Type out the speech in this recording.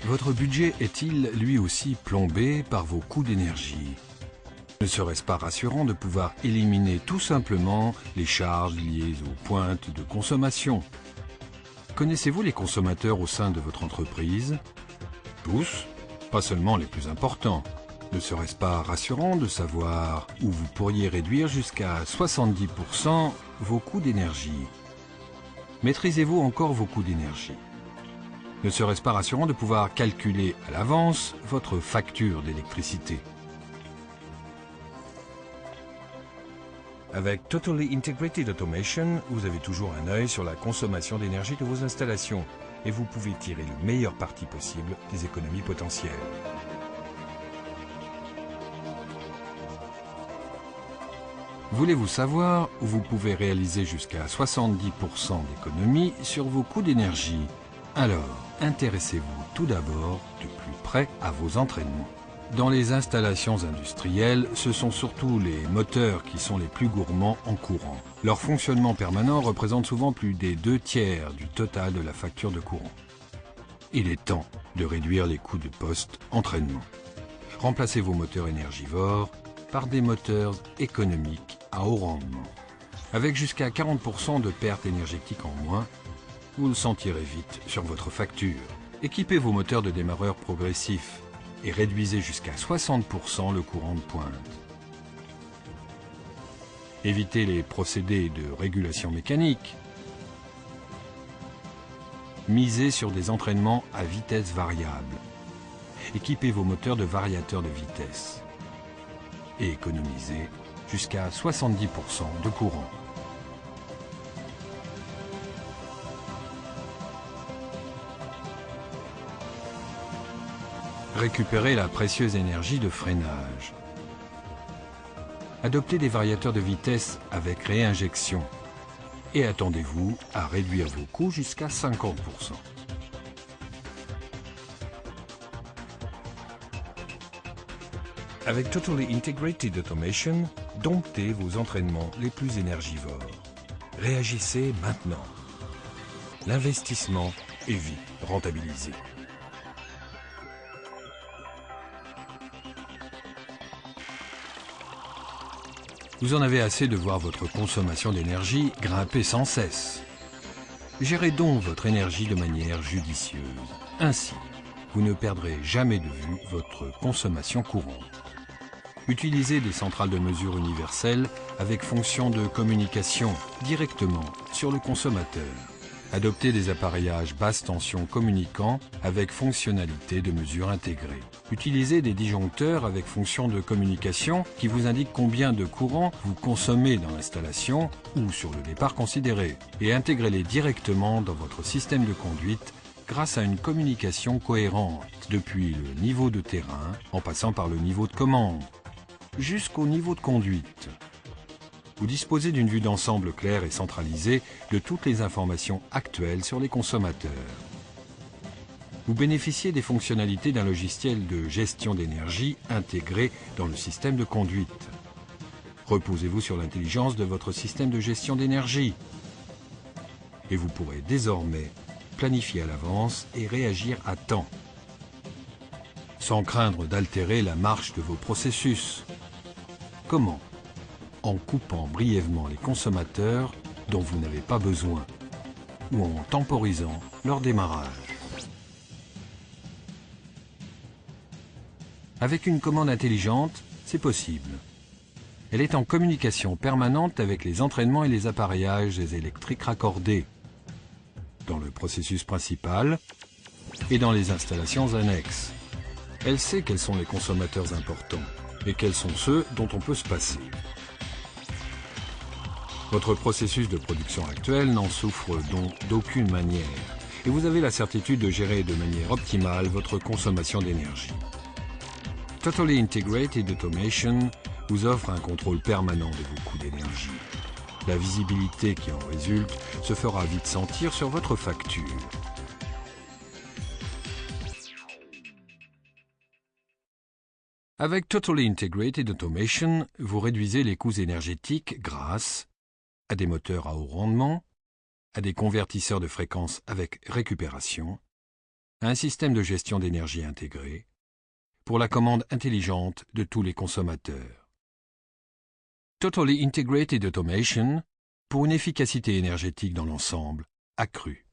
Votre budget est-il lui aussi plombé par vos coûts d'énergie? Ne serait-ce pas rassurant de pouvoir éliminer tout simplement les charges liées aux pointes de consommation? Connaissez-vous les consommateurs au sein de votre entreprise? Tous, pas seulement les plus importants. Ne serait-ce pas rassurant de savoir où vous pourriez réduire jusqu'à 70% vos coûts d'énergie? Maîtrisez-vous encore vos coûts d'énergie? Ne serait-ce pas rassurant de pouvoir calculer à l'avance votre facture d'électricité? Avec Totally Integrated Automation, vous avez toujours un œil sur la consommation d'énergie de vos installations et vous pouvez tirer le meilleur parti possible des économies potentielles. Voulez-vous savoir où vous pouvez réaliser jusqu'à 70% d'économies sur vos coûts d'énergie? Alors, intéressez-vous tout d'abord de plus près à vos entraînements. Dans les installations industrielles, ce sont surtout les moteurs qui sont les plus gourmands en courant. Leur fonctionnement permanent représente souvent plus des 2/3 du total de la facture de courant. Il est temps de réduire les coûts de post-entraînement. Remplacez vos moteurs énergivores par des moteurs économiques à haut rendement. Avec jusqu'à 40% de pertes énergétiques en moins, vous le sentirez vite sur votre facture. Équipez vos moteurs de démarreur progressifs et réduisez jusqu'à 60% le courant de pointe. Évitez les procédés de régulation mécanique. Misez sur des entraînements à vitesse variable. Équipez vos moteurs de variateurs de vitesse. Et économisez jusqu'à 70% de courant. Récupérez la précieuse énergie de freinage. Adoptez des variateurs de vitesse avec réinjection et attendez-vous à réduire vos coûts jusqu'à 50%. Avec Totally Integrated Automation, domptez vos entraînements les plus énergivores. Réagissez maintenant. L'investissement est vite rentabilisé. Vous en avez assez de voir votre consommation d'énergie grimper sans cesse. Gérez donc votre énergie de manière judicieuse. Ainsi, vous ne perdrez jamais de vue votre consommation courante. Utilisez des centrales de mesure universelles avec fonction de communication directement sur le consommateur. Adoptez des appareillages basse tension communicants avec fonctionnalité de mesure intégrée. Utilisez des disjoncteurs avec fonction de communication qui vous indiquent combien de courant vous consommez dans l'installation ou sur le départ considéré et intégrez-les directement dans votre système de conduite grâce à une communication cohérente depuis le niveau de terrain en passant par le niveau de commande jusqu'au niveau de conduite. Vous disposez d'une vue d'ensemble claire et centralisée de toutes les informations actuelles sur les consommateurs. Vous bénéficiez des fonctionnalités d'un logiciel de gestion d'énergie intégré dans le système de conduite. Reposez-vous sur l'intelligence de votre système de gestion d'énergie. Et vous pourrez désormais planifier à l'avance et réagir à temps, sans craindre d'altérer la marche de vos processus. Comment? En coupant brièvement les consommateurs dont vous n'avez pas besoin ou en temporisant leur démarrage. Avec une commande intelligente, c'est possible. Elle est en communication permanente avec les entraînements et les appareillages électriques raccordés dans le processus principal et dans les installations annexes. Elle sait quels sont les consommateurs importants et quels sont ceux dont on peut se passer. Votre processus de production actuel n'en souffre donc d'aucune manière et vous avez la certitude de gérer de manière optimale votre consommation d'énergie. Totally Integrated Automation vous offre un contrôle permanent de vos coûts d'énergie. La visibilité qui en résulte se fera vite sentir sur votre facture. Avec Totally Integrated Automation, vous réduisez les coûts énergétiques grâce à des moteurs à haut rendement, à des convertisseurs de fréquence avec récupération, un système de gestion d'énergie intégré pour la commande intelligente de tous les consommateurs. Totally Integrated Automation pour une efficacité énergétique dans l'ensemble accrue.